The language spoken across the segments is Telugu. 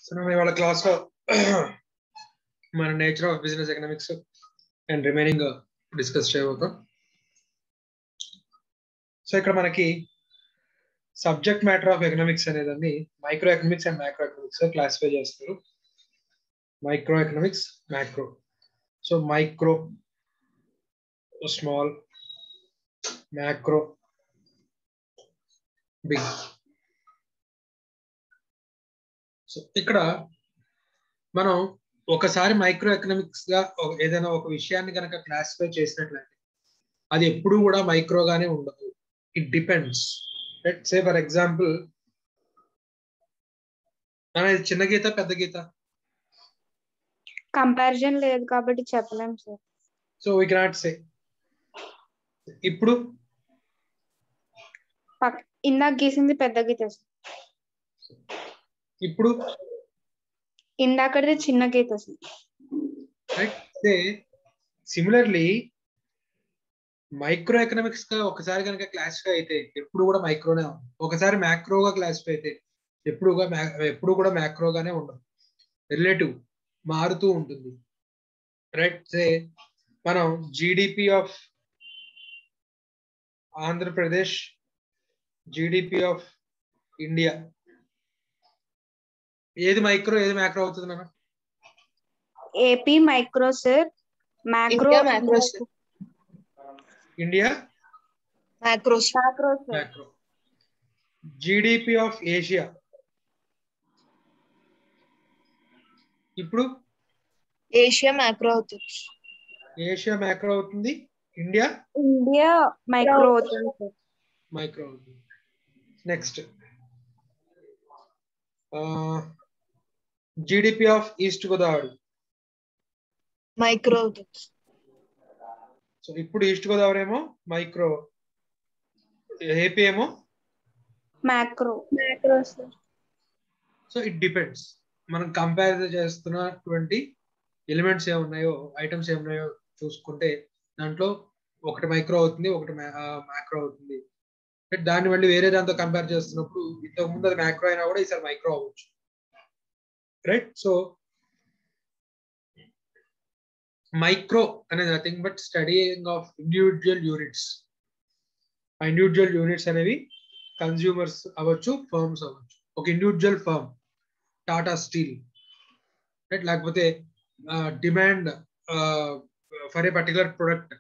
సో మనం ఇవాళ క్లాస్ లో మన nature of business economics and remaining discuss చేయబోతాం. సో ఇక్కడ మనకి సబ్జెక్ట్ మ్యాటర్ ఆఫ్ ఎకనామిక్స్ అనేదాన్ని micro economics and macro economics classify చేస్తారు. Micro economics, macro. So micro small, macro big. So ఇక్కడ మనం ఒకసారి మైక్రో ఎకనామిక్స్ గా ఏదైనా ఒక విషయాన్ని కనుక క్లాసిఫై చేసినట్లయితే అది ఎప్పుడు కూడా మైక్రోగానే ఉండదు. It depends. Let say for example, అనేది చిన్న గీత పెద్ద గీత కంపారిజన్ లేదు కాబట్టి చెప్పలేం sir. So we cannot say. ఇప్పుడు ఇందాక గీసింది పెద్ద గీత సార్, ఇప్పుడు ఇందాకది చిన్న గీత సార్. సిమిలర్లీ మైక్రో ఎకనామిక్స్ గా ఒకసారి కనుక క్లాసిఫై అయితే ఎప్పుడు కూడా మైక్రోనే ఉంది. ఒకసారి మ్యాక్రోగా క్లాసిఫై అయితే ఎప్పుడు కూడా మ్యాక్రోగానే ఉండదు. రిలేటివ్ మారుతూ ఉంటుంది. రైట్. సే మనం GDP of Andhra Pradesh, GDP of India, ఏది మైక్రో ఏది మ్యాక్రో అవుతుంది నాన్న? AP micro sir, macro India macro macro. GDP of Asia, ఇప్పుడు ఏషియా మ్యాక్రో అవుతుంది. ఏషియా మ్యాక్రో అవుతుంది, ఇండియా మైక్రో అవుతుంది సార్. మైక్రో అవుతుంది. Next GDP of east Godavari, micro అవుతుంది. సో ఇప్పుడు ఈస్ట్ గోదావరి ఏమో మైక్రో, ఏపీ ఏమో macro sir. So it depends. మనం కంపేర్ చేస్తున్నటువంటి ఎలిమెంట్స్ ఏమున్నాయో, ఐటమ్స్ ఏమున్నాయో చూసుకుంటే దాంట్లో ఒకటి మైక్రో అవుతుంది, ఒకటి మ్యాక్రో అవుతుంది. దాన్ని మళ్ళీ వేరే దాంతో కంపేర్ చేస్తున్నప్పుడు ఇంతకు ముందు అది మ్యాక్రో అయినా కూడా ఈసారి మైక్రో అవ్వచ్చు. రైట్. సో మైక్రో అనేది nothing but studying of individual units. ఆ ఇండివిజువల్ యూనిట్స్ అనేవి కన్స్యూమర్స్ అవ్వచ్చు, ఫర్మ్స్ అవ్వచ్చు. ఒక individual firm Tata steel, right, లేకపోతే demand for a particular product,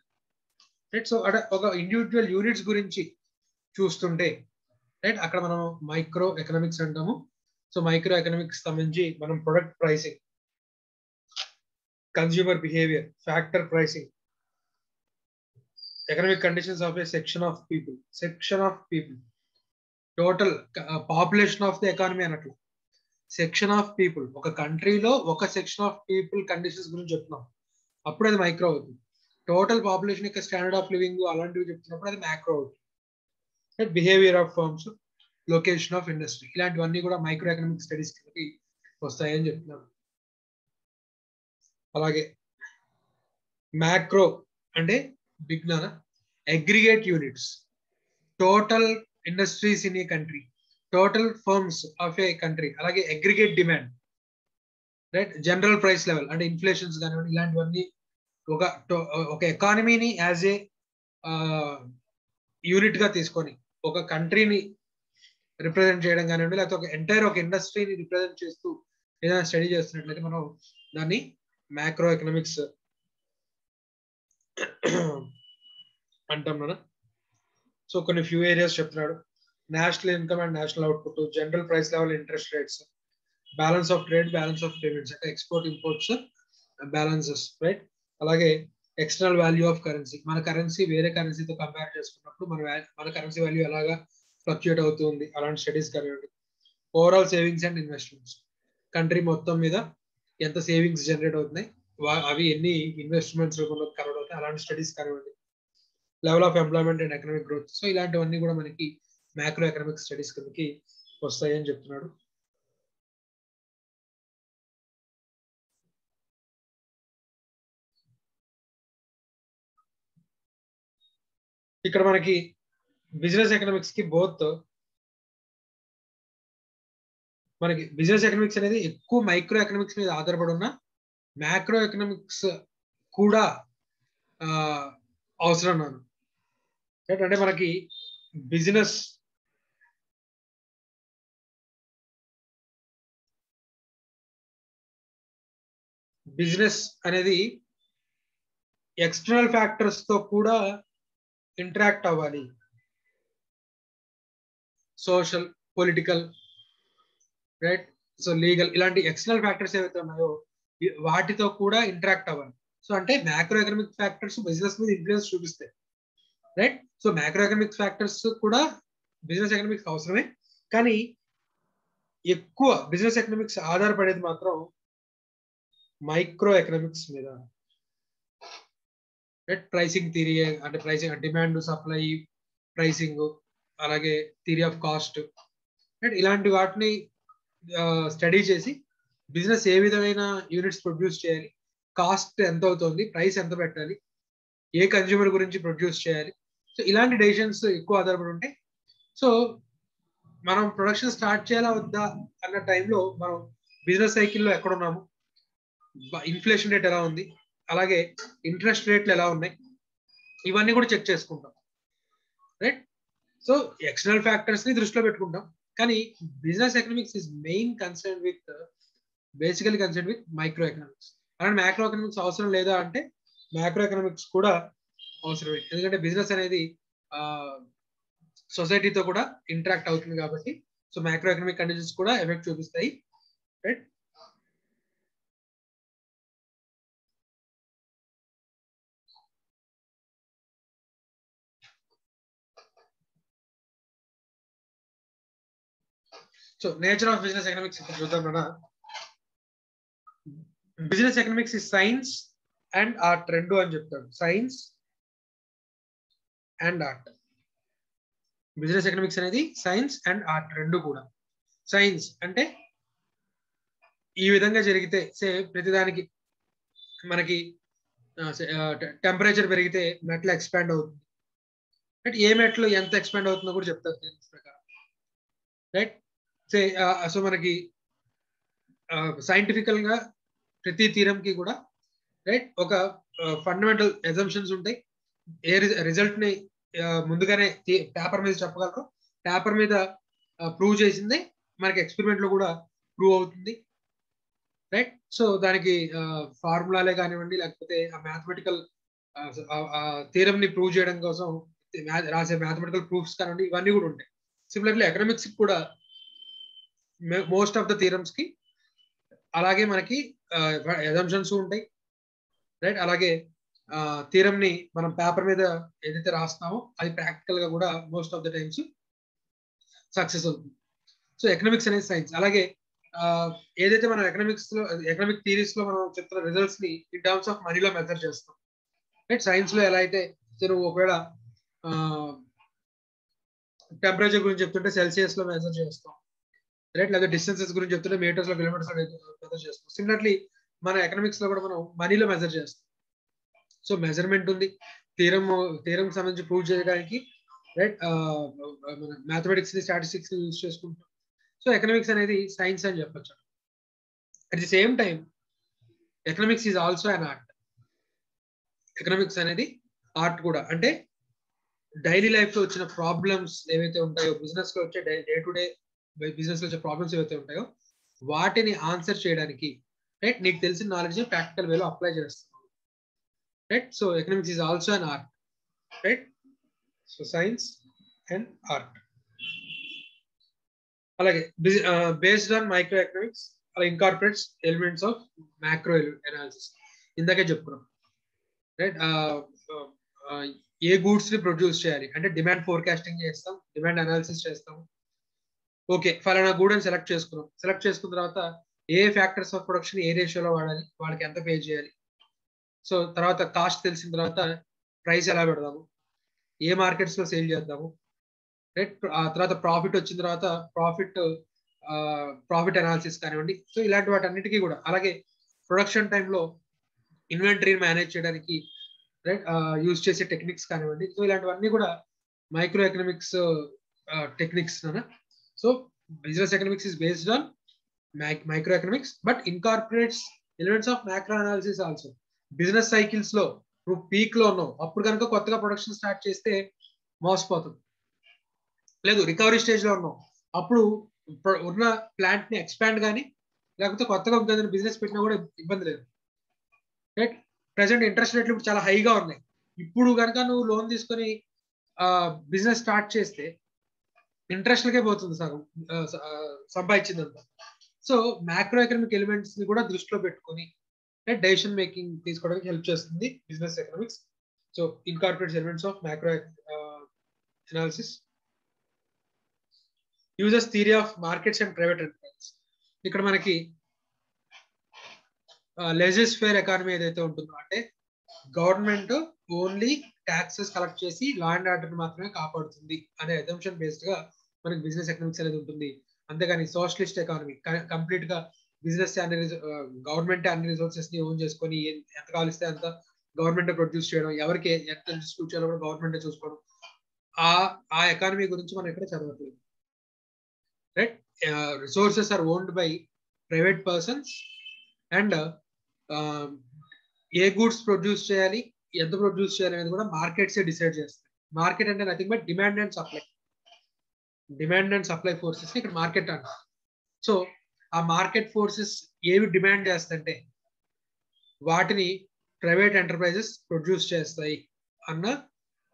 right. So ఒక ఇండివిజువల్ యూనిట్స్ గురించి చూస్తుంటే, రైట్, అక్కడ మనం మైక్రో ఎకనామిక్స్ అంటాము. సో మైక్రో ఎకనామిక్స్ సంబంధించి మనం product pricing, consumer behaviour, factor pricing, economic conditions of a section of people, total population of the economy అన్నట్లు. సెక్షన్ ఆఫ్ పీపుల్, ఒక కంట్రీలో ఒక సెక్షన్ ఆఫ్ పీపుల్ కండిషన్స్ గురించి చెప్తున్నాం, అప్పుడు అది మైక్రో అవుతుంది. టోటల్ పాపులేషన్ యొక్క స్టాండర్డ్ ఆఫ్ లివింగ్ అలాంటివి చెప్తున్నప్పుడు అది మ్యాక్రో అవుతుంది. Behaviour of firms, location of industry, ఇలాంటివన్నీ కూడా మైక్రో ఎకనామిక్ స్టడీస్ కిందకి వస్తాయని చెప్తున్నాను. అలాగే మ్యాక్రో అంటే బిగ్ నానా, aggregate units, total industries in a country, total firms of a country, అలాగే aggregate demand, right, general price level అంటే ఇన్ఫ్లేషన్స్ కానివ్వండి, ఇలాంటివన్నీ ఒక ఎకానమీని యాజ్ ఏ యూనిట్ గా తీసుకొని ఒక కంట్రీని రిప్రజెంట్ చేయడం కానివ్వండి, లేకపోతే ఒక ఇండస్ట్రీని రిప్రజెంట్ చేస్తూ ఏదైనా స్టడీ చేస్తున్నట్లయితే మనం దాన్ని మ్యాక్రో ఎకనామిక్స్ అంటాం మనం. సో కొన్ని ఫ్యూ ఏరియాస్ చెప్తున్నాడు. National income and national output, general price level, interest rates, balance of trade, balance of payments అంటే ఎక్స్పోర్ట్ ఇంపోర్ట్స్ బ్యాలెన్సెస్, రైట్. అలాగే ఎక్స్టర్నల్ వాల్యూ ఆఫ్ కరెన్సీ, మన కరెన్సీ వేరే కరెన్సీతో కంపేర్ చేసుకున్నప్పుడు మన కరెన్సీ వాల్యూ ఎలాగా ఫ్లక్చుయేట్ అవుతుంది, అలాంటి స్టడీస్ కానివ్వండి. Overall savings and investments, country మొత్తం మీద ఎంత సేవింగ్స్ జనరేట్ అవుతున్నాయి, అవి ఎన్ని ఇన్వెస్ట్మెంట్స్ రూపంలో కన్వర్ట్ అవుతాయి, అలాంటి స్టడీస్ కానివ్వండి. Level of employment and economic growth, so ఇలాంటివన్నీ కూడా మనకి మ్యాక్రో ఎకనామిక్ స్టడీస్ కిందకి వస్తాయని చెప్తున్నాడు. ఇక్కడ మనకి బిజినెస్ ఎకనామిక్స్ కి బోత్ మనకి బిజినెస్ ఎకనామిక్స్ అనేది ఎక్కువ మైక్రో ఎకనామిక్స్ మీద ఆధారపడి ఉన్న మ్యాక్రో ఎకనామిక్స్ కూడా అవసరం నాను. అంటే మనకి బిజినెస్ అనేది ఎక్స్టర్నల్ ఫ్యాక్టర్స్ తో కూడా ఇంటరాక్ట్ అవ్వాలి. Social, political, right, so legal, ఇలాంటి ఎక్స్టర్నల్ ఫ్యాక్టర్స్ ఏవైతే ఉన్నాయో వాటితో కూడా ఇంటరాక్ట్ అవ్వాలి. సో అంటే మ్యాక్రో ఎకనామిక్ ఫ్యాక్టర్స్ బిజినెస్ మీద ఇన్ఫ్లుయెన్స్ చూపిస్తాయి, right. So macro economic factors కూడా బిజినెస్ ఎకనామిక్స్ అవసరమే, కానీ ఎక్కువ బిజినెస్ ఎకనామిక్స్ ఆధారపడేది మాత్రం మైక్రో ఎకనామిక్స్ మీద. రైట్, ప్రైసింగ్ థియరీ అంటే ప్రైసింగ్, డిమాండ్, సప్లై, ప్రైసింగ్, అలాగే థియరీ ఆఫ్ కాస్ట్, రైట్, ఇలాంటి వాటిని స్టడీ చేసి బిజినెస్ ఏ విధమైన యూనిట్స్ ప్రొడ్యూస్ చేయాలి, కాస్ట్ ఎంత అవుతుంది, ప్రైస్ ఎంత పెట్టాలి, ఏ కన్జ్యూమర్ గురించి ప్రొడ్యూస్ చేయాలి, సో ఇలాంటి డెసిషన్స్ ఎక్కువ ఆధారపడి ఉంటాయి. సో మనం ప్రొడక్షన్ స్టార్ట్ చేయాలా వద్దా అన్న టైంలో మనం బిజినెస్ సైకిల్లో ఎక్కడ ఉన్నాము, ఇన్ఫ్లేషన్ రేట్ ఎలా ఉంది, అలాగే ఇంట్రెస్ట్ రేట్లు ఎలా ఉన్నాయి, ఇవన్నీ కూడా చెక్ చేసుకుంటాం, రైట్. సో ఎక్స్టర్నల్ ఫ్యాక్టర్స్ ని దృష్టిలో పెట్టుకుంటాం, కానీ business economics is main concern with basically concern with micro economics. అలాంటి మ్యాక్రో ఎకనామిక్స్ అవసరం లేదా అంటే మ్యాక్రో ఎకనామిక్స్ కూడా అవసరమే, ఎందుకంటే బిజినెస్ అనేది సొసైటీతో కూడా ఇంటరాక్ట్ అవుతుంది కాబట్టి. సో మ్యాక్రో ఎకనామిక్ కండిషన్స్ కూడా ఎఫెక్ట్ చూపిస్తాయి, right. So nature of business economics ఇప్పుడు చూద్దాం కదా. Business economics is science and art రెండు అని చెప్తాడు. Science and art. Business economics అనేది సైన్స్ అండ్ ఆర్ట్ రెండు కూడా. సైన్స్ అంటే ఈ విధంగా జరిగితే, సే ప్రతిదానికి మనకి టెంపరేచర్ పెరిగితే మెట్లు ఎక్స్పాండ్ అవుతుంది, రైట్. ఏ మెట్లు ఎంత ఎక్స్పాండ్ అవుతుందో కూడా చెప్తారు సైన్స్ ప్రకారం, రైట్. సో మనకి సైంటిఫికల్ గా ప్రతి థీరం కి కూడా, రైట్, ఒక ఫండమెంటల్ అజంప్షన్స్ ఉంటాయి. ఏ రిజల్ట్ ని ముందుగానే పేపర్ మీద చెప్పగలరు, పేపర్ మీద ప్రూవ్ చేసింది మనకి ఎక్స్పెరిమెంట్ లో కూడా ప్రూవ్ అవుతుంది, రైట్. సో దానికి ఫార్ములాలే కానివ్వండి, లేకపోతే ఆ మ్యాథమెటికల్ థీరం ని ప్రూవ్ చేయడం కోసం రాసే మ్యాథమెటికల్ ప్రూఫ్స్ కానివ్వండి, ఇవన్నీ కూడా ఉంటాయి. సిమిలర్లీ ఎకనామిక్స్ కూడా మోస్ట్ ఆఫ్ ద థీరమ్స్ కి అలాగే మనకి అజంప్షన్స్ ఉంటాయి, రైట్. అలాగే థీరం ని మనం పేపర్ మీద ఏదైతే రాస్తామో అది ప్రాక్టికల్ గా కూడా most of the times success అవుతుంది. సో ఎకనామిక్స్ అనేది సైన్స్. అలాగే ఏదైతే మనం ఎకనామిక్స్ లో, ఎకనామిక్ థియరీస్ లో మనం చెప్తున్న రిజల్ట్స్ ని ఇన్ టర్మ్స్ ఆఫ్ మనీలో మెజర్ చేస్తాం, రైట్. సైన్స్ లో ఎలా అయితే నువ్వు ఒకవేళ టెంపరేచర్ గురించి చెప్తుంటే సెల్సియస్ లో మెజర్ చేస్తాం, రైట్. లేదా డిస్టెన్సెస్ గురించి చెప్తుంటే మీటర్స్ లో, కిలోమీటర్స్ లో మెజర్ చేస్తాం. సిమిలర్లీ మన ఎకనామిక్స్ లో కూడా మనం మనీలో మెజర్ చేస్తాం. సో మెజర్మెంట్ ఉంది, థీరం సంబంధించి ప్రూవ్ చేయడానికి, రైట్, మన మ్యాథమెటిక్స్ ని, స్టాటిస్టిక్స్ యూజ్ చేసుకుంటాం. సో ఎకనామిక్స్ అనేది సైన్స్ అని చెప్పొచ్చు. At the same time economics is also an art. Economics అనేది ఆర్ట్ కూడా. అంటే డైలీ లైఫ్ లో వచ్చిన ప్రాబ్లమ్స్ ఏవైతే ఉంటాయో, బిజినెస్ లో వచ్చే డే టు డే బిజినెస్ లో వచ్చే ప్రాబ్లమ్స్ ఏవైతే ఉంటాయో వాటిని ఆన్సర్ చేయడానికి, రైట్, నీకు తెలిసిన నాలెడ్జ్ ప్రాక్టికల్ వేలో అప్లై చేస్తున్నావు, right. So economics is also an art, right. So science and art. అలాగే బేస్డ్ ఆన్ మైక్రో ఎకనామిక్స్ అలా incorporates elements of macro analysis. ఇందాకే చెప్పుకున్నాం, రైట్. ఏ గూడ్స్ ని ప్రొడ్యూస్ చేయాలి అంటే డిమాండ్ ఫోర్కాస్టింగ్ చేస్తాం, డిమాండ్ అనాలిసిస్ చేస్తాం. ఓకే, ఫలానా గూడ్ అని సెలెక్ట్ చేసుకున్నాం. సెలెక్ట్ చేసుకున్న తర్వాత ఏ ఫ్యాక్టర్స్ ఆఫ్ ప్రొడక్షన్ ఏ రేషియోలో వాడాలి, వాళ్ళకి ఎంత పే చేయాలి. సో తర్వాత కాస్ట్ తెలిసిన తర్వాత ప్రైస్ ఎలా పెడదాము, ఏ మార్కెట్స్ లో సేల్ చేద్దాము, రైట్. ఆ తర్వాత ప్రాఫిట్ వచ్చిన తర్వాత ప్రాఫిట్ అనాలిసిస్ కానివ్వండి. సో ఇలాంటి వాటి అన్నిటికీ కూడా. అలాగే ప్రొడక్షన్ టైంలో ఇన్వెంటరీ మేనేజ్ చేయడానికి, రైట్, యూజ్ చేసే టెక్నిక్స్ కానివ్వండి. సో ఇలాంటివన్నీ కూడా micro economics techniques. So business economics is based on microeconomics but incorporates elements of macro analysis also. Business cycles లో నువ్వు పీక్ లో ఉన్నావు, అప్పుడు కనుక కొత్తగా ప్రొడక్షన్ స్టార్ట్ చేస్తే మోసపోతుంది. లేదు రికవరీ స్టేజ్ లో ఉన్నావు, అప్పుడు ఉన్న ప్లాంట్ ని ఎక్స్పాండ్ కానీ లేకపోతే కొత్తగా ఇంకేదైనా బిజినెస్ పెట్టినా కూడా ఇబ్బంది లేదు. రైట్, ప్రెసెంట్ ఇంట్రెస్ట్ రేట్లు ఇప్పుడు చాలా హైగా ఉన్నాయి. ఇప్పుడు కనుక నువ్వు లోన్ తీసుకొని బిజినెస్ స్టార్ట్ చేస్తే ఇంట్రెస్ట్లకే పోతుంది సగం సంపాదించిందంతా. సో మ్యాక్రో ఎకనామిక్ ఎలిమెంట్స్ ని కూడా దృష్టిలో పెట్టుకొని డెసిషన్ మేకింగ్ తీసుకోవడానికి హెల్ప్ చేస్తుంది business economics. So incorporates elements of macro analysis. Uses theory of markets and private enterprises. ఇక్కడ మనకి లెజెస్ ఫేర్ ఎకానమీ ఏదైతే ఉంటుందో, అంటే గవర్నమెంట్ ఓన్లీ ట్యాక్సెస్ కలెక్ట్ చేసి లా అండ్ ఆర్డర్ మాత్రమే కాపాడుతుంది అనే అజంప్షన్ బేస్డ్ గా మనకి బిజినెస్ ఎకనామిక్స్ అనేది ఉంటుంది. అంతేగాని సోషలిస్ట్ ఎకానమీ కంప్లీట్ గా బిజినెస్ గవర్నమెంట్ అన్ని రిసోర్సెస్ ని ఓన్ చేసుకొని ఎంత కాలిస్తే అంత గవర్నమెంట్ ప్రొడ్యూస్ చేయడం, ఎవరికి ఎంత డిస్ట్రిబ్యూట్ చేయాలో కూడా గవర్నమెంట్ చూసుకోవడం, ఆ ఎకానమీ గురించి మనం ఇక్కడ చదవట్లేదు. Right, resources are owned by private persons and ఏ గూడ్స్ ప్రొడ్యూస్ చేయాలి, ఎంత ప్రొడ్యూస్ చేయాలి అనేది కూడా మార్కెట్స్ డిసైడ్ చేస్తాయి. మార్కెట్ అంటే nothing but demand and supply forces ఇక్కడ మార్కెట్ అంటారు. సో ఆ మార్కెట్ ఫోర్సెస్ ఏవి డిమాండ్ చేస్తాయంటే వాటిని ప్రైవేట్ ఎంటర్ప్రైజెస్ ప్రొడ్యూస్ చేస్తాయి అన్న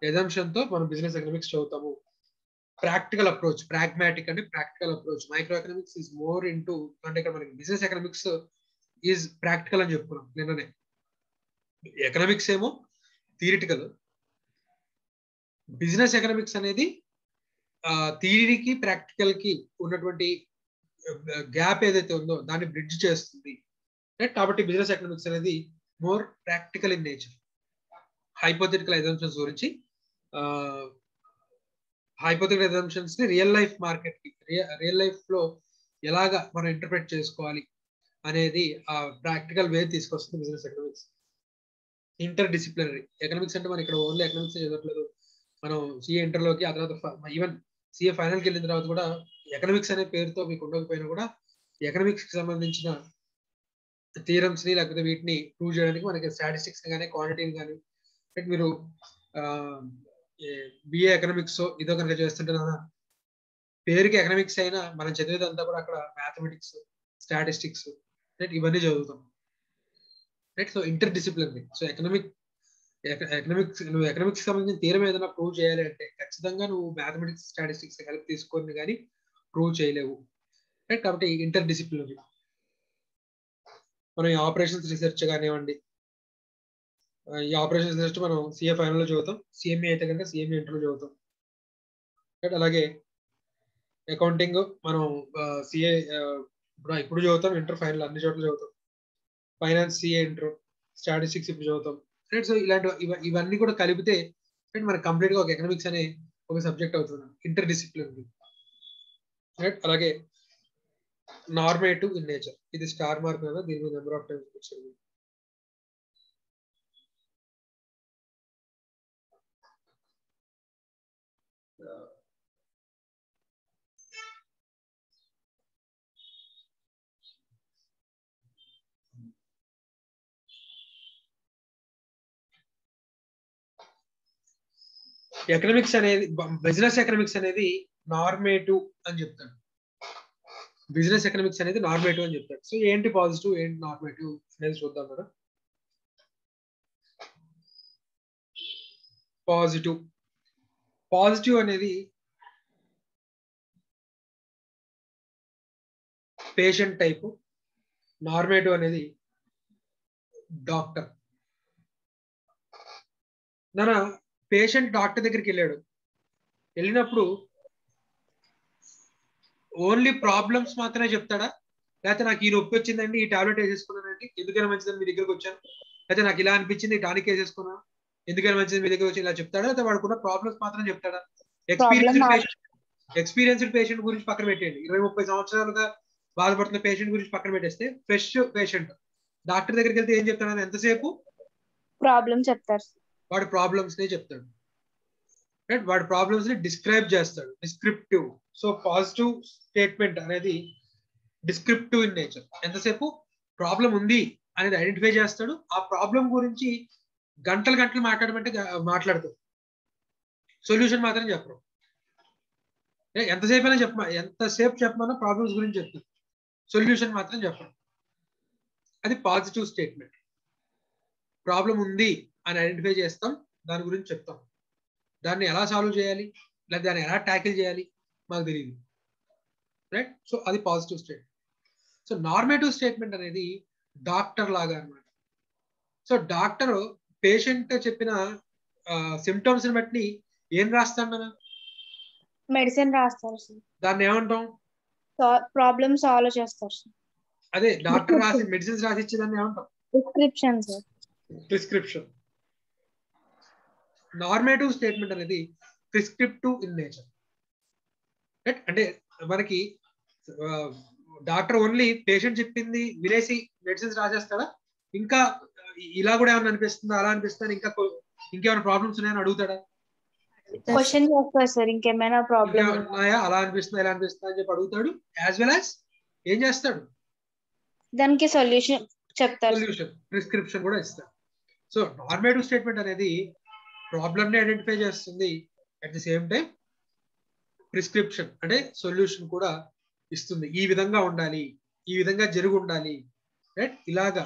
ఎజంప్షన్ తో మనం బిజినెస్ ఎకనామిక్స్ చదువుతాము. ప్రాక్టికల్ అప్రోచ్, ప్రాగ్మాటిక్ అంటే practical approach. Micro economics is more into, అంటే ఇక్కడ మనకి బిజినెస్ ఎకనామిక్స్ ఈజ్ ప్రాక్టికల్ అని చెప్పుకున్నాం నిన్ననే. ఎకనామిక్స్ ఏమో థియరిటికల్, బిజినెస్ ఎకనామిక్స్ అనేది థియరీకి ప్రాక్టికల్ కి ఉన్నటువంటి గ్యాప్ ఏదైతే ఉందో దాన్ని బ్రిడ్జ్ చేస్తుంది. కాబట్టి బిజినెస్ ఎకనామిక్స్ అనేది more practical in nature. Hypothetical assumptions గురించి, హైపోథెటికల్ అజంప్షన్స్ ని రియల్ లైఫ్ మార్కెట్ కి, రియల్ లైఫ్ లో ఎలాగా మనం ఇంటర్ప్రెట్ చేసుకోవాలి అనేది ఆ ప్రాక్టికల్ వే తీసుకొస్తుంది business economics. Inter disciplinary economics అంటే మనం ఇక్కడ ఓన్లీ ఎకనామిక్స్ చదవట్లేదు. మనం సిఏ ఇంటర్లోకి, ఆ తర్వాత ఈవెన్ సిఏ ఫైనల్కి వెళ్ళిన తర్వాత కూడా ఎకనామిక్స్ అనే పేరుతో మీకు ఉండకపోయినా కూడా ఎకనామిక్స్ కి సంబంధించిన థియరమ్స్ ని లేకపోతే వీటిని ప్రూవ్ చేయడానికి మనకి స్టాటిస్టిక్స్ కానీ క్వాంటిటీని కానీ, మీరు బిఏ ఎకనామిక్స్ ఇదో కనుక చేస్తుంటే పేరుకి ఎకనామిక్స్ అయినా మనం చదివేదంతా కూడా అక్కడ మ్యాథమెటిక్స్, స్టాటిస్టిక్స్ ఇవన్నీ చదువుతాం. Right, so interdisciplinary. So నువ్వు ఎకనామిక్స్ సంబంధించిన థియరం ఏదైనా ప్రూవ్ చేయాలి అంటే ఖచ్చితంగా నువ్వు మ్యాథమెటిక్స్, స్టాటిస్టిక్స్ హెల్ప్ తీసుకొని కానీ ప్రూవ్ చేయలేవు. రైట్, కాబట్టి ఇంటర్ డిసిప్లినరీ. మనం ఈ ఆపరేషన్స్ రీసెర్చ్ కానివ్వండి, ఈ ఆపరేషన్స్ రీసెర్చ్ మనం సిఏ ఫైనల్ లో చదువుతాం, సిఎంఏ అయితే కనుక సిఎంఏ ఇంటర్లో చదువుతాం. రైట్, అలాగే అకౌంటింగ్ మనం సిఏ ఇప్పుడు చదువుతాం, ఇంటర్ ఫైనల్ అన్ని చోట్ల చదువుతాం. ఫైనాన్స్ సిఏ ఇంటర్, స్టాటిస్టిక్స్ ఇప్పుడు చదువుతాం. రైట్, సో ఇలాంటి ఇవన్నీ కూడా కలిపితే మనకి కంప్లీట్ గా ఒక ఎకనామిక్స్ అనే ఒక సబ్జెక్ట్ అవుతుంది, ఇంటర్ డిసిప్లినరీ. రైట్, అలాగే నార్మేటివ్ ఇన్ నేచర్, ఇది స్టార్ మార్క్ కదా, దీని మీద నెంబర్ ఆఫ్ టైమ్స్ వచ్చింది. ఎకనామిక్స్ అనేది, బిజినెస్ ఎకనామిక్స్ అనేది నార్మేటివ్ అని చెప్తాడు. బిజినెస్ ఎకనామిక్స్ అనేది నార్మేటివ్ అని చెప్తాడు. సో ఏంటి పాజిటివ్, ఏంటి నార్మేటివ్ అనేది చూద్దాం కదా. పాజిటివ్ అనేది పేషెంట్ టైపు, నార్మేటివ్ అనేది డాక్టర్. పేషెంట్ డాక్టర్ దగ్గరికి వెళ్ళినప్పుడు ఓన్లీ ప్రాబ్లమ్స్ మాత్రమే చెప్తాడా, లేకపోతే నాకు ఈ నొప్పి వచ్చిందండి, ఈ టాబ్లెట్ వేసేసుకున్నానండి, ఎందుకైనా మంచిదని మీ దగ్గరకు వచ్చాను, లేకపోతే నాకు ఇలా అనిపించింది టానిక్ వేసేసుకున్నాను, ఎందుకైనా మంచిది మీ దగ్గర వచ్చి ఇలా చెప్తాడా, లేకపోతే వాడుకున్న ప్రాబ్లమ్స్ మాత్రం చెప్తాడా? ఎక్స్పీరియన్స్డ్ పేషెంట్ గురించి పక్కన పెట్టేయండి, 20-30 సంవత్సరాలుగా బాధపడుతున్న పేషెంట్ గురించి పక్కన పెట్టేస్తే ఫ్రెష్ పేషెంట్ డాక్టర్ దగ్గరికి వెళ్తే ఏం చెప్తాడు? ఎంతసేపు ప్రాబ్లం చెప్తారు, వాడి ప్రాబ్లమ్స్ నే చెప్తాడు. రైట్, వాడి ప్రాబ్లమ్స్ ని డిస్క్రైబ్ చేస్తాడు, డిస్క్రిప్టివ్. సో పాజిటివ్ స్టేట్మెంట్ అనేది డిస్క్రిప్టివ్ ఇన్ నేచర్. ఎంతసేపు ప్రాబ్లం ఉంది అనేది ఐడెంటిఫై చేస్తాడు, ఆ ప్రాబ్లం గురించి గంటలు గంటలు మాట్లాడమంటే మాట్లాడతాడు, సొల్యూషన్ మాత్రం చెప్పరు. ఎంతసేపు చెప్పమన్నా ప్రాబ్లమ్స్ గురించి చెప్తారు, సొల్యూషన్ మాత్రం చెప్పరు. అది పాజిటివ్ స్టేట్మెంట్. ప్రాబ్లం ఉంది అని ఐడెంటిఫై చేస్తాం, దాని గురించి చెప్తాం, దాన్ని ఎలా సాల్వ్ చేయాలి లేదా దాన్ని ఎలా ట్యాకిల్ చేయాలి మాకు తెలియదు, రైట్? సో అది positive statement. So normative statement అనేది డాక్టర్ లాగా అన్నమాట. సో డాక్టర్ పేషెంట్ చెప్పిన సిమ్టమ్స్ బట్టి ఏం రాస్తాడు మనం? మెడిసిన్ రాస్తారు సార్, దాన్ని ఏమంటాం? ప్రాబ్లమ్ సాల్వ్ చేస్తారు సార్. అదే డాక్టర్ రాసి మెడిసిన్స్ రాసి ఇచ్చేదాన్ని ఏమంటాం? Prescription sir. Prescription. Normative statement అనేది ప్రిస్క్రిప్టివ్ ఇన్ నేచర్. రైట్? అంటే మనకి డాక్టర్ ఓన్లీ పేషెంట్ చెప్పింది వినేసి మెడిసిన్స్ రాసేస్తాడా? ఇంకా ఇలా కూడా ఏమైనా అనిపిస్తుందా, అలా అనిపిస్తుందా, ఇంకేమైనా ప్రాబ్లమ్స్ ఉన్నాయని అడుగుతాడా? క్వశ్చన్ చేస్తారు సార్, ఇంకేమైనా ప్రాబ్లమ్ ఉన్నాయా, అలా అనిపిస్తుందా, ఇలా అనిపిస్తుందా అని చెప్పి అడుగుతాడు. యాజ్ వెల్ యాజ్ ఏం చేస్తాడు? దానికి సొల్యూషన్ చెప్తారు, సొల్యూషన్, ప్రిస్క్రిప్షన్ కూడా ఇస్తాడు. సో నార్మేటివ్ స్టేట్మెంట్ అనేది ప్రాబ్లమ్ ని ఐడెంటిఫై చేస్తుంది, at the same time prescription అంటే సొల్యూషన్ కూడా ఇస్తుంది. ఈ విధంగా ఉండాలి, ఈ విధంగా జరిగి ఉండాలి, రైట్? ఇలాగా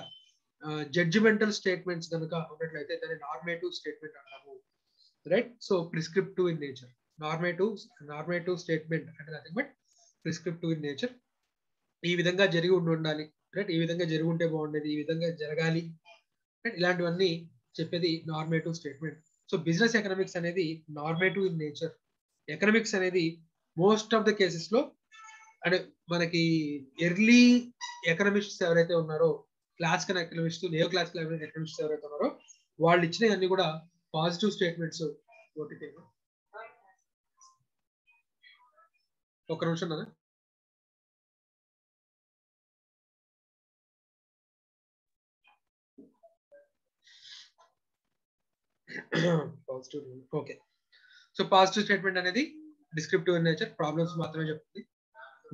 జడ్జిమెంటల్ స్టేట్మెంట్స్ కనుక ఉన్నట్లయితే దాన్ని నార్మేటివ్ స్టేట్మెంట్ అంటాము, right? So prescriptive in nature. Normative statement అంటే nothing but prescriptive in nature. ఈ విధంగా జరిగి ఉండాలి, రైట్? ఈ విధంగా జరిగి ఉంటే బాగుండేది, ఈ విధంగా జరగాలి, రైట్? ఇలాంటివన్నీ చెప్పేది normative statement. So business economics అనేది నార్మేటివ్ ఇన్ నేచర్. ఎకనామిక్స్ అనేది మోస్ట్ ఆఫ్ ద కేసెస్ లో అంటే మనకి ఎర్లీ ఎకనామిస్ట్స్ ఎవరైతే ఉన్నారో, classical economist, neo classical economists ఎవరైతే ఉన్నారో వాళ్ళు ఇచ్చినవన్నీ కూడా పాజిటివ్ స్టేట్మెంట్స్. ఒక నిమిషం నాన్న. Positive. Okay. So positive statement అనేది డిస్క్రిప్టివ్ ఇన్ నేచర్, ప్రాబ్లమ్స్ మాత్రమే చెప్తుంది.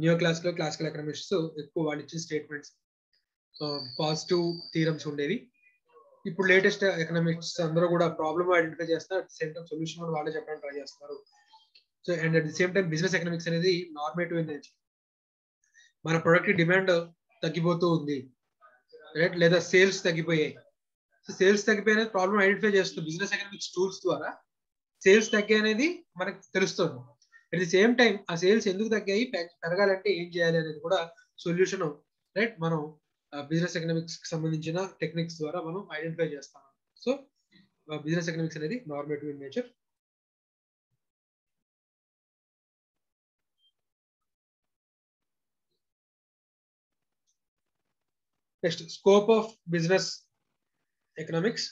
నియో క్లాసికల్, క్లాసికల్ ఎకనామిస్ట్స్ ఎక్కువ వాళ్ళు ఇచ్చిన స్టేట్మెంట్స్ పాజిటివ్ థీరమ్స్ ఉండేవి. ఇప్పుడు లేటెస్ట్ ఎకనామిక్స్ అందరూ కూడా ప్రాబ్లమ్ ఐడెంటిఫై చేస్తారు, at the same time solution కూడా వాళ్ళే చెప్పడానికి ట్రై చేస్తున్నారు. So and at the same time business economics అనేది నార్మేటివ్ ఇన్ నేచర్. మన ప్రొడక్ట్ డిమాండ్ తగ్గిపోతూ ఉంది, రైట్? లేదా సేల్స్ తగ్గిపోయాయి. సో సేల్స్ తగ్గిపోయి అనేది ప్రాబ్లమ్ ఐడెంటిఫై చేస్తుంది. బిజినెస్ ఎకనామిక్స్ టూల్స్ ద్వారా సేల్స్ తగ్గాయి అనేది మనకు తెలుస్తుంది. అట్ ది సేమ్ టైం ఆ సేల్స్ ఎందుకు తగ్గాయి, పెరగాలంటే ఏం చేయాలి అనేది కూడా సొల్యూషన్, రైట్? మనం బిజినెస్ ఎకనామిక్స్ కి సంబంధించిన టెక్నిక్స్ ద్వారా మనం ఐడెంటిఫై చేస్తాం. సో బిజినెస్ ఎకనామిక్స్ అనేది normative in nature. Next scope of business economics.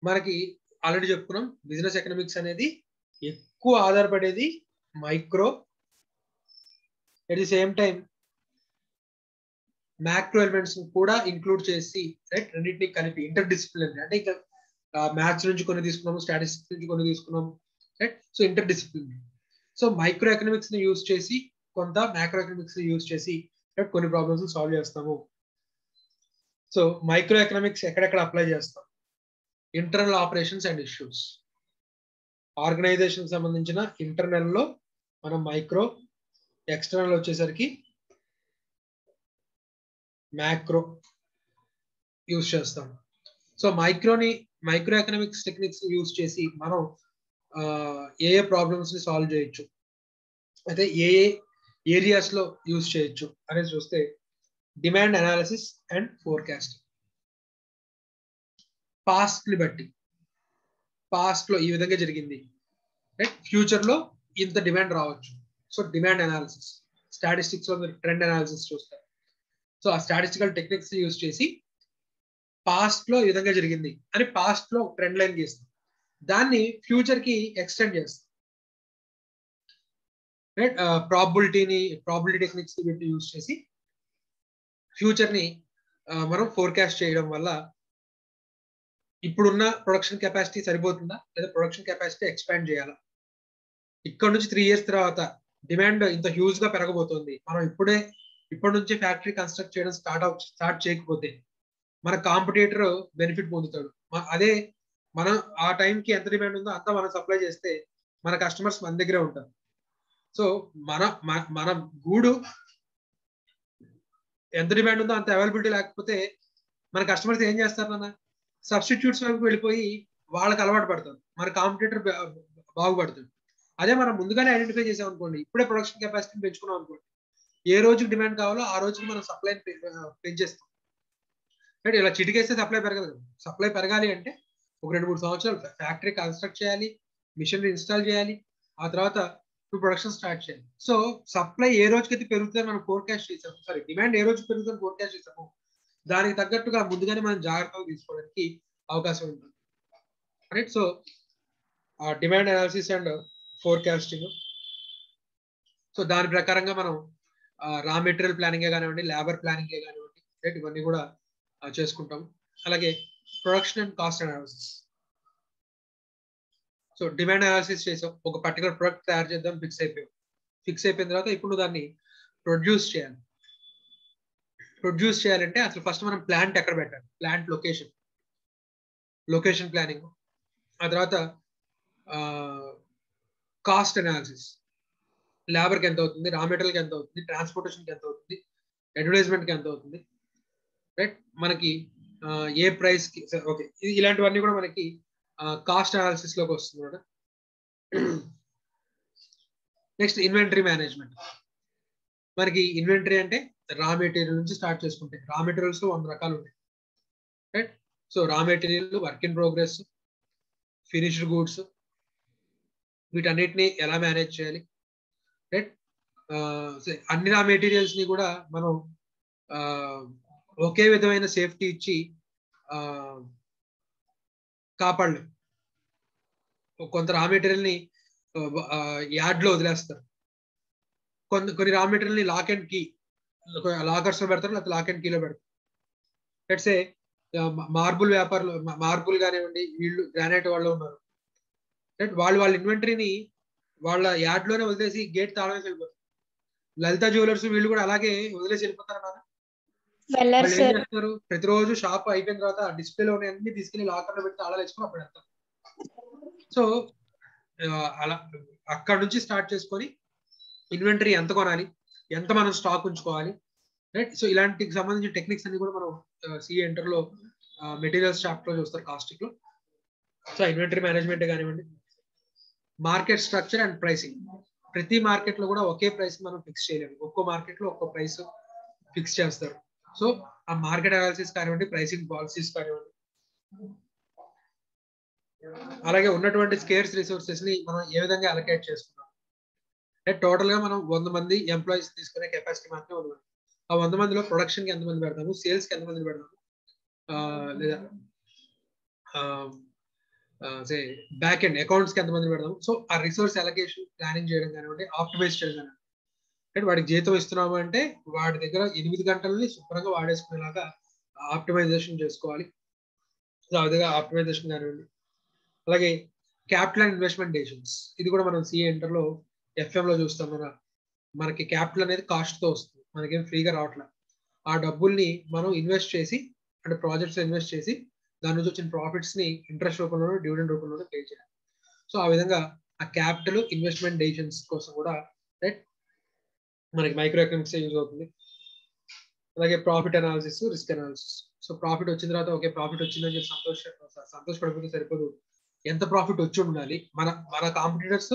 మనకి ఆల్రెడీ చెప్పుకున్నాం, బిజినెస్ ఎకనామిక్స్ అనేది ఎక్కువ ఆధారపడేది micro, at the same time macro elements కూడా ఇంక్లూడ్ చేసి, రైట్? రెండింటిని కలిపి ఇంటర్ డిసిప్లినరీ. అంటే ఇంకా మ్యాథ్స్ నుంచి కొన్ని తీసుకున్నాము, స్టాటిస్టిక్స్ నుంచి కొన్ని తీసుకున్నాము, right? So interdisciplinary. So micro economics ని యూజ్ చేసి, కొంత మ్యాక్రో ఎకనామిక్స్ ని యూజ్ చేసి కొన్ని ప్రాబ్లమ్స్ సాల్వ్ చేస్తాము. సో మైక్రో ఎకనామిక్స్ ఎక్కడెక్కడ అప్లై చేస్తాం? Internal operations and issues. Organization సంబంధించిన ఇంటర్నల్ లో మనం మైక్రో, ఎక్స్టర్నల్ వచ్చేసరికి మ్యాక్రో యూజ్ చేస్తాం. So micro economics techniques use చేసి మనం ఏ ప్రాబ్లమ్స్ ని సాల్వ్ చేయొచ్చు, అయితే ఏ ఏరియాస్ లో యూజ్ చేయొచ్చు అనేది చూస్తే demand analysis and forecast. Past ని బట్టి, పాస్ట్ లో ఈ విధంగా జరిగింది, రైట్? ఫ్యూచర్ లో ఇంత డిమాండ్ రావచ్చు. So demand analysis. స్టాటిస్టిక్స్ లో మీరు ట్రెండ్ అనాలిసిస్ చూస్తారు. సో ఆ స్టాటిస్టికల్ టెక్నిక్స్ యూజ్ చేసి పాస్ట్ లో ఈ విధంగా జరిగింది అని పాస్ట్ లో ట్రెండ్ లైన్ గీస్తాం, దాన్ని ఫ్యూచర్ కి ఎక్స్టెండ్ చేస్తాం, రైట్? ప్రాబిలిటీ టెక్నిక్స్ వీటిని యూజ్ చేసి ఫ్యూచర్ ని మనం ఫోర్కాస్ట్ చేయడం వల్ల ఇప్పుడున్న ప్రొడక్షన్ కెపాసిటీ సరిపోతుందా లేదా ప్రొడక్షన్ కెపాసిటీ ఎక్స్పాండ్ చేయాలా, ఇక్కడ నుంచి 3 years తర్వాత డిమాండ్ ఇంత హ్యూజ్ గా పెరగబోతుంది, మనం ఇప్పటి నుంచే ఫ్యాక్టరీ కన్స్ట్రక్ట్ చేయడం స్టార్ట్ చేయకపోతే మన కాంపిటీటర్ బెనిఫిట్ పొందుతాడు. అదే మనం ఆ టైంకి ఎంత డిమాండ్ ఉందో అంత మనం సప్లై చేస్తే మన కస్టమర్స్ మన దగ్గరే ఉంటారు. సో మన గూడు ఎంత డిమాండ్ ఉందో అంత అవైలబిలిటీ లేకపోతే మన కస్టమర్స్ ఏం చేస్తారు అన్న, సబ్స్టిట్యూట్స్ వైపు వెళ్ళిపోయి వాళ్ళకి అలవాటు పడతారు, మన కాంపిటీటర్ బాగుపడుతుంది. అదే మనం ముందుగానే ఐడెంటిఫై చేసాం అనుకోండి, ఇప్పుడే ప్రొడక్షన్ కెపాసిటీని పెంచుకున్నాం అనుకోండి, ఏ రోజుకి డిమాండ్ కావాలో ఆ రోజుకి మనం సప్లై పెంచేస్తాం. రైట్, ఇలా చిటికేస్తే సప్లై పెరగదు కదా. సప్లై పెరగాలి అంటే ఒక 2-3 సంవత్సరాలు ఫ్యాక్టరీ కన్స్ట్రక్ట్ చేయాలి, మిషనరీ ఇన్స్టాల్ చేయాలి, ఆ తర్వాత ప్రొడక్షన్ స్టార్ట్ చేయాలి. సో సప్లై ఏ రోజుకైతే పెరుగుతుందని మనం ఫోర్కాస్ట్ చేసాము, సారీ డిమాండ్ ఏ రోజు పెరుగుతుందని ఫోర్కాస్ట్ చేసాము, దానికి తగ్గట్టుగా ముందుగానే మనం జాగ్రత్తలు తీసుకోవడానికి అవకాశం ఉంటుంది. Right, so demand analysis and forecasting. So దాని ప్రకారంగా మనం రా మెటీరియల్ ప్లానింగే కానివ్వండి, లేబర్ ప్లానింగే కానివ్వండి, రైట్, ఇవన్నీ కూడా చేసుకుంటాం. అలాగే production and cost analysis. So demand analysis చేసాం, ఒక పర్టికులర్ ప్రొడక్ట్ తయారు చేద్దాం, ఫిక్స్ అయిపోయిన తర్వాత ఇప్పుడు దాన్ని ప్రొడ్యూస్ చేయాలంటే అసలు ఫస్ట్ మనం ప్లాంట్ ఎక్కడ పెట్టాలి, ప్లాంట్ లొకేషన్ ప్లానింగ్, ఆ తర్వాత కాస్ట్ అనాలిసిస్, లేబర్కి ఎంత అవుతుంది, రా మెటీరియల్కి ఎంత అవుతుంది, ట్రాన్స్పోర్టేషన్కి ఎంత అవుతుంది, అడ్వర్టైజ్మెంట్కి ఎంత అవుతుంది, రైట్, మనకి ఏ ప్రైస్కి, ఓకే, ఇలాంటివన్నీ కూడా మనకి కాస్ట్ అనాలిసిస్ లోకి వస్తుంది కదా. Next inventory management. మనకి ఇన్వెంటరీ అంటే రా మెటీరియల్ నుంచి స్టార్ట్ చేసుకుంటే రా మెటీరియల్స్ 100 రకాలు ఉంటాయి, right. So raw material, work in progress, finished goods, వీటన్నిటిని ఎలా మేనేజ్ చేయాలి, రైట్. అన్ని రా మెటీరియల్స్ ని కూడా మనం ఒకే విధమైన సేఫ్టీ ఇచ్చి కాపాడలేం. కొంత రా మెటీరియల్ ని యార్డ్ లో వదిలేస్తారు, కొన్ని రా మెటీరియల్ ని లాక్ అండ్ కీ లాకర్స్ లో పెడతారు, లేకపోతే లాక్ అండ్ కీలో పెడతారు. లెట్స్ సే మార్బుల్ వ్యాపారులు, మార్బుల్ కానివ్వండి, వీళ్ళు గ్రానైట్ వాళ్ళు ఉన్నారు, రైట్, వాళ్ళ ఇన్వెంటరీని వాళ్ళ యార్డ్ లోనే వదిలేసి గేట్ తాళం వేసి వెళ్ళిపోతారు. లలిత జ్యువెలర్స్ వీళ్ళు కూడా అలాగే వదిలేసి వెళ్ళిపోతారు అన్న. వాళ్ళు ఏం చేస్తారు, ప్రతిరోజు షాప్ అయిపోయిన తర్వాత డిస్ప్లేలో అన్ని తీసుకెళ్లి లాకర్ లో పెట్టి తాళాలు వేసుకొని అప్పుడు వెళ్తారు. సో అలా అక్కడ నుంచి స్టార్ట్ చేసుకొని ఇన్వెంటరీ ఎంత కొనాలి, ఎంత మనం స్టాక్ ఉంచుకోవాలి, రైట్. సో ఇలాంటికి సంబంధించిన టెక్నిక్స్ అన్ని కూడా మనం సిఏ ఇంటర్ లో మెటీరియల్స్ చాప్టర్ లో చూస్తారు, కాస్టింగ్ లో. సో ఇన్వెంటరీ మేనేజ్మెంట్ కానివ్వండి, మార్కెట్ స్ట్రక్చర్ అండ్ ప్రైసింగ్. ప్రతి మార్కెట్ లో కూడా ఒకే ప్రైస్ మనం ఫిక్స్ చేయలేము, ఒక్కో మార్కెట్ లో ఒక్కో ప్రైస్ ఫిక్స్ చేస్తారు. సో ఆ మార్కెట్ అనాలిసిస్ కానివ్వండి, ప్రైసింగ్ పాలసీస్ కానివ్వండి, అలాగే ఉన్నటువంటి స్కేర్స్ రిసోర్సెస్ ని మనం ఏ విధంగా అలొకేట్ చేసుకున్నాం. టోటల్ గా మనం 100 మంది ఎంప్లాయీస్ తీసుకునే కెపాసిటీ మాత్రమే ఉంది. ఆ 100 మందిలో ప్రొడక్షన్ కి ఎంతమంది పెడతాము, సేల్స్ కి ఎంతమంది పెడతాము, లేదా బ్యాక్ ఎండ్ అకౌంట్స్ కి ఎంతమంది పెడతాము. సో ఆ రిసోర్స్ అలొకేషన్ ప్లానింగ్ చేయడం కానివ్వండి, ఆప్టిమైజ్ చేయడం కానివ్వండి. వాడికి జీతం ఇస్తున్నాము అంటే వాడి దగ్గర 8 గంటలని శుభ్రంగా వాడేసుకునేలాగా ఆప్టిమైజేషన్ చేసుకోవాలి. సో ఆ విధంగా ఆప్టిమైజేషన్ కానివ్వండి. అలాగే క్యాపిటల్ అండ్ ఇన్వెస్ట్మెంట్ డెసిషన్స్, ఇది కూడా మనం సిఏ ఇంటర్ లో ఎఫ్ఎం లో చూస్తాం. మనకి క్యాపిటల్ అనేది కాస్ట్ తో వస్తుంది, మనకేం ఫ్రీగా రావట్లేదు. ఆ డబ్బుల్ని మనం ఇన్వెస్ట్ చేసి, అంటే ప్రాజెక్ట్స్ ఇన్వెస్ట్ చేసి దాని నుంచి వచ్చిన ప్రాఫిట్స్ ని ఇంట్రెస్ట్ రూపంలోనూ డివిడెండ్ రూపంలోనూ పే చేయాలి. సో ఆ విధంగా ఆ క్యాపిటల్ ఇన్వెస్ట్మెంట్ డెసిషన్స్ కోసం కూడా రైట్ మనకి మైక్రో ఎకనామిక్స్ యూజ్ అవుతుంది. అలాగే profit analysis, risk analysis. So profit వచ్చిన తర్వాత ఓకే ప్రాఫిట్ వచ్చిందని చెప్పి సంతోషపడిపోతే సరిపోదు, ఎంత ప్రాఫిట్ వచ్చి ఉండాలి. మన కాంపిటీటర్స్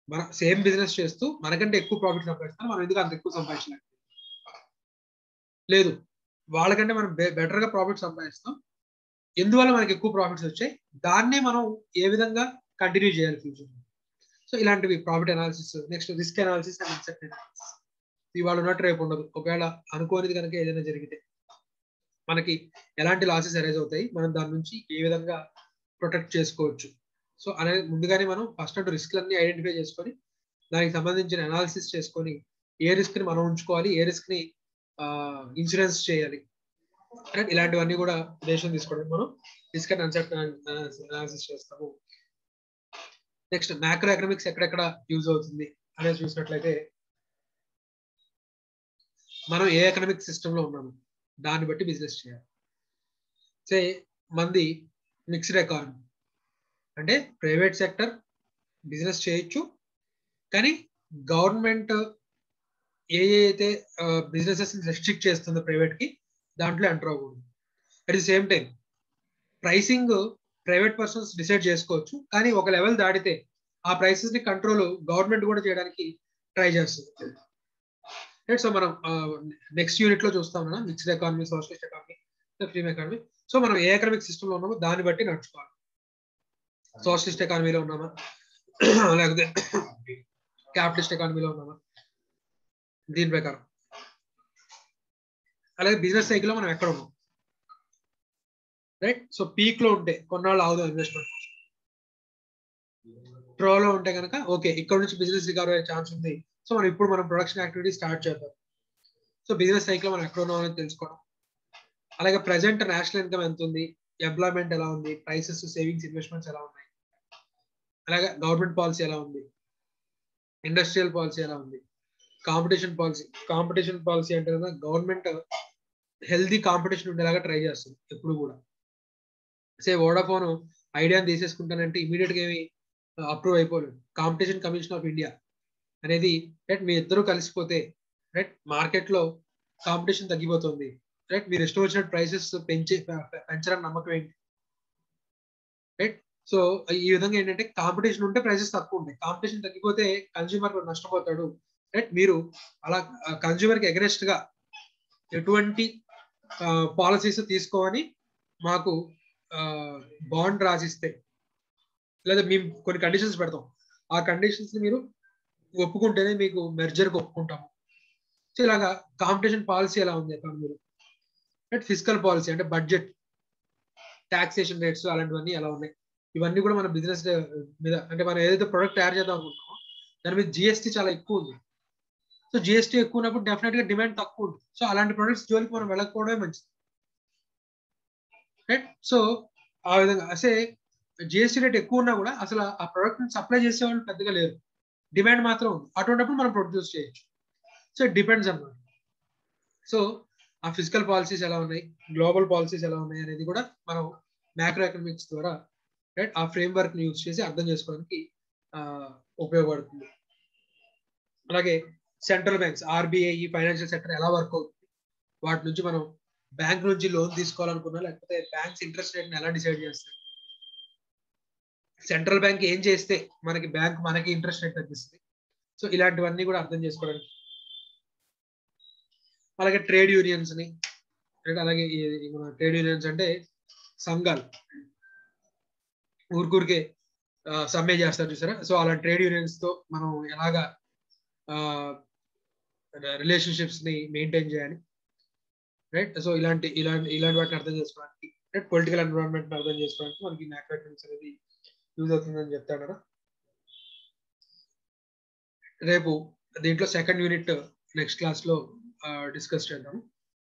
మన సేమ్ బిజినెస్ చేస్తూ మనకంటే ఎక్కువ ప్రాఫిట్ సంపాదిస్తారు, మనం ఎందుకు అంత ఎక్కువ సంపాదించలేదు, లేదు వాళ్ళకంటే మనం బెటర్ గా ప్రాఫిట్ సంపాదిస్తాం, ఎందువల్ల మనకి ఎక్కువ ప్రాఫిట్స్ వచ్చాయి, దాన్నే మనం ఏ విధంగా కంటిన్యూ చేయాలి ఫ్యూచర్. సో ఇలాంటివి profit analysis. Next risk analysis and insect analysis. ఇవాళ ఉన్నట్టు రేపు ఉండదు, ఒకవేళ అనుకోనిది కనుక ఏదైనా జరిగితే మనకి ఎలాంటి లాసెస్ అరైజ్ అవుతాయి, మనం దాని నుంచి ఏ విధంగా ప్రొటెక్ట్ చేసుకోవచ్చు. సో అనేది ముందుగానే మనం ఫస్ట్ అంటూ రిస్క్ అన్ని ఐడెంటిఫై చేసుకొని దానికి సంబంధించిన అనాలిసిస్ చేసుకొని ఏ రిస్క్ ని మనం ఉంచుకోవాలి, ఏ రిస్క్ ని ఇన్సూరెన్స్ చేయాలి, ఇలాంటివన్నీ కూడా దేశం తీసుకోవడం మనం రిస్క్ అండ్ అన్సర్ట్ అనాలిసిస్ చేస్తాము. నెక్స్ట్ మ్యాక్రో ఎకనామిక్స్ ఎక్కడెక్కడ యూజ్ అవుతుంది అనేది చూసినట్లయితే మనం ఏ ఎకనామిక్ సిస్టమ్ లో ఉన్నాము దాన్ని బట్టి బిజినెస్ చేయాలి. సే మంది మిక్స్డ్ ఎకానమీ అంటే ప్రైవేట్ సెక్టర్ బిజినెస్ చేయొచ్చు, కానీ గవర్నమెంట్ ఏ అయితే బిజినెసెస్ రెస్ట్రిక్ట్ చేస్తుందో ప్రైవేట్ కి దాంట్లో ఎంటర్ అవ్వకూడదు. At the same time pricing private persons decide చేసుకోవచ్చు, కానీ ఒక లెవెల్ దాటితే ఆ ప్రైసెస్ ని కంట్రోల్ గవర్నమెంట్ కూడా చేయడానికి ట్రై చేస్తుంది. సో మనం నెక్స్ట్ యూనిట్ లో చూస్తాం కదా, mixed economy, socialist economy, free economy. So మనం ఏ ఎకనామిక్ సిస్టమ్ లో ఉన్నామో దాన్ని బట్టి నడుచుకోవాలి. సోషలిస్ట్ ఎకానమీలో ఉన్నామా లేకపోతే క్యాపిటలిస్ట్ ఎకానమీలో ఉన్నామా దీని ప్రకారం. అలాగే బిజినెస్ సైకిల్ లో మనం ఎక్కడ ఉన్నాం, రైట్? సో పీక్ లో ఉంటే కొన్నాళ్ళు ఆగుదాం ఇన్వెస్ట్మెంట్, ట్రోలో ఉంటే కనుక ఓకే ఇక్కడ నుంచి బిజినెస్ రికవర్ అయ్యే ఛాన్స్ ఉంది, సో మనం ఇప్పుడు మనం ప్రొడక్షన్ యాక్టివిటీ స్టార్ట్ చేద్దాం. సో బిజినెస్ సైకిల్ మనం ఎక్కడ ఉన్నాం అనేది తెలుసుకోవడం. అలాగే ప్రెసెంట్ నేషనల్ ఇన్కమ్ ఎంత ఉంది, ఎంప్లాయ్మెంట్ ఎలా ఉంది, ప్రైసెస్, సేవింగ్స్, ఇన్వెస్ట్మెంట్స్ ఎలా ఉన్నాయి, అలాగే గవర్నమెంట్ పాలసీ ఎలా ఉంది, ఇండస్ట్రియల్ పాలసీ ఎలా ఉంది, కాంపిటీషన్ పాలసీ. కాంపిటీషన్ పాలసీ అంటే గవర్నమెంట్ హెల్దీ కాంపిటీషన్ ఉండేలాగా ట్రై చేస్తుంది ఎప్పుడు కూడా. సే వోడాఫోన్ ఐడియాని తీసేసుకుంటానంటే ఇమీడియట్ గా ఏమి అప్రూవ్ అయిపోలేదు. కాంపిటీషన్ కమిషన్ ఆఫ్ ఇండియా అనేది రైట్ మీ ఇద్దరు కలిసిపోతే రైట్ మార్కెట్ లో కాంపిటీషన్ తగ్గిపోతుంది, రైట్ మీరు ఇష్టం వచ్చినట్టు ప్రైసెస్ పెంచడానికి నమ్మకం ఏంటి, రైట్? సో ఈ విధంగా ఏంటంటే కాంపిటీషన్ ఉంటే ప్రైసెస్ తక్కువ ఉంటాయి, కాంపిటీషన్ తగ్గిపోతే కన్స్యూమర్ నష్టపోతాడు, రైట్? మీరు అలా కన్స్యూమర్ కి అగెనెస్ట్ గా ఎటువంటి పాలసీస్ తీసుకోవని మాకు బాండ్ రాసిస్తే, లేదా మేము కొన్ని కండిషన్స్ పెడతాం, ఆ కండిషన్స్ ని మీరు ఒప్పుకుంటేనే మీకు మెర్జర్కి ఒప్పుకుంటాము. సో ఇలాగా కాంపిటీషన్ పాలసీ ఎలా ఉంది ఎకానమీలో, రైట్? ఫిజికల్ పాలసీ అంటే బడ్జెట్, టాక్సేషన్ రేట్స్ అలాంటివన్నీ ఎలా ఉన్నాయి, ఇవన్నీ కూడా మన బిజినెస్ మీద అంటే మనం ఏదైతే ప్రొడక్ట్ తయారు చేద్దాం అనుకుంటున్నామో దాని మీద జిఎస్టీ చాలా ఎక్కువ ఉంది. సో జిఎస్టీ ఎక్కువ ఉన్నప్పుడు డెఫినెట్ గా డిమాండ్ తక్కువ ఉంటుంది. సో అలాంటి ప్రొడక్ట్స్ జోలికి మనం వెళ్ళకపోవడమే మంచిది, రైట్? సో ఆ విధంగా అసే జిఎస్టీ రేట్ ఎక్కువ ఉన్నా కూడా అసలు ఆ ప్రొడక్ట్ సప్లై చేసే వాళ్ళు పెద్దగా లేరు, డిమాండ్ మాత్రం ఉంది. అటువంటిప్పుడు మనం ప్రొడ్యూస్ చేయొచ్చు. సో ఇట్ డిపెండ్స్ అన్నమాట. సో ఆ ఫిజికల్ పాలసీస్ ఎలా ఉన్నాయి, గ్లోబల్ పాలసీస్ ఎలా ఉన్నాయి అనేది కూడా మనం మ్యాక్రో ఎకనామిక్స్ ద్వారా రైట్ ఆ ఫ్రేమ్ వర్క్ ని యూజ్ చేసి అర్థం చేసుకోవడానికి ఉపయోగపడుతుంది. అలాగే central banks, RBI, financial sector ఎలా వర్క్ అవుతుంది, వాటి నుంచి మనం బ్యాంక్ నుంచి లోన్ తీసుకోవాలనుకున్నా లేకపోతే బ్యాంక్స్ ఇంట్రెస్ట్ రేట్ ఎలా డిసైడ్ చేస్తాయి, సెంట్రల్ బ్యాంక్ ఏం చేస్తే మనకి బ్యాంక్ మనకి ఇంట్రెస్ట్ రేట్ తగ్గిస్తుంది. సో ఇలాంటివన్నీ కూడా అర్థం చేసుకోవడానికి. అలాగే ట్రేడ్ యూనియన్స్ ని, అలాగే మన ట్రేడ్ యూనియన్స్ అంటే సంఘాలు ఊరికే సమ్మె చేస్తారు చూసారా, సో అలా ట్రేడ్ యూనియన్స్ తో మనం ఎలాగా రిలేషన్షిప్స్ ని మెయింటైన్ చేయాలి, రైట్? సో ఇలాంటి వాటిని అర్థం చేసుకోవడానికి, రైట్, పొలిటికల్ ఎన్విరాన్మెంట్ అర్థం చేసుకోవడానికి మనకి మ్యాక్రో ఎకనామిక్స్ అనేది యూజ్ అవుతుందని చెప్తాను కదా. రేపు దీంట్లో సెకండ్ యూనిట్ నెక్స్ట్ క్లాస్ లో డిస్కస్ చేద్దాము.